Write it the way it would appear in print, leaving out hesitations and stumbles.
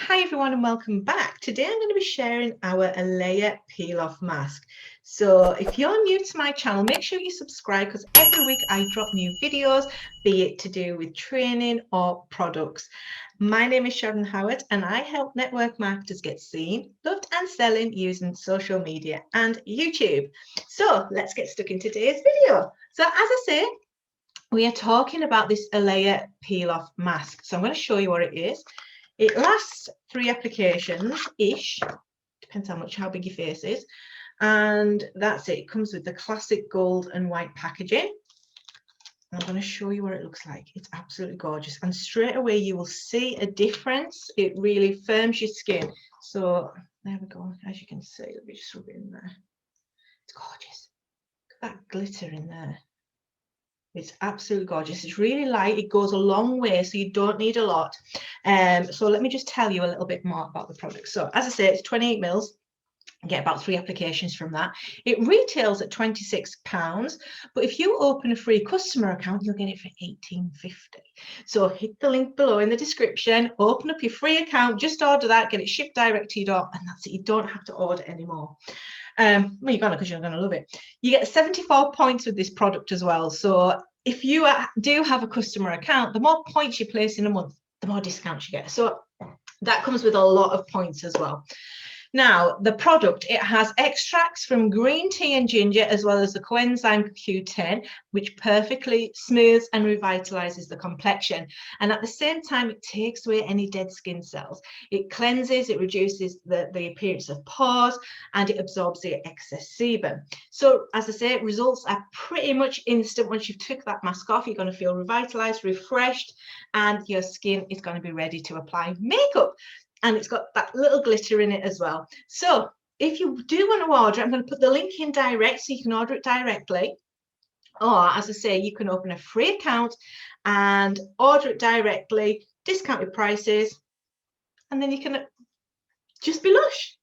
Hi everyone and welcome back. Today I'm going to be sharing our Alaya peel off mask. So if you're new to my channel, make sure you subscribe because every week I drop new videos, be it to do with training or products. My name is Sharon Howat and I help network marketers get seen, loved and selling using social media and YouTube. So let's get stuck in today's video. So as I say, we are talking about this Alaya peel off mask. So I'm going to show you what it is. It lasts 3 applications-ish, depends how big your face is, and that's it. It comes with the classic gold and white packaging. I'm going to show you what it looks like. It's absolutely gorgeous, and straight away you will see a difference. It really firms your skin. So there we go. As you can see, let me just rub it in there. It's gorgeous. Look at that glitter in there. It's absolutely gorgeous. It's really light. It goes a long way, so you don't need a lot. So let me just tell you a little bit more about the product. So as I say, it's 28 mils. You get about 3 applications from that. It retails at £26, but if you open a free customer account, you'll get it for £18.50. So hit the link below in the description, open up your free account, just order that, get it shipped direct to your door, and that's it. You don't have to order anymore. Well, you're gonna, because you're gonna love it. You get 74 points with this product as well. So if you do have a customer account, the more points you place in a month, the more discounts you get. So that comes with a lot of points as well. Now, the product, it has extracts from green tea and ginger, as well as the coenzyme Q10, which perfectly smooths and revitalises the complexion. And at the same time, it takes away any dead skin cells. It cleanses, it reduces the appearance of pores, and it absorbs the excess sebum. So, as I say, results are pretty much instant. Once you've took that mask off, you're going to feel revitalised, refreshed, and your skin is going to be ready to apply makeup. And it's got that little glitter in it as well. So if you do want to order, I'm going to put the link in direct so you can order it directly. Or as I say, you can open a free account and order it directly, discounted prices, and then you can just be lush.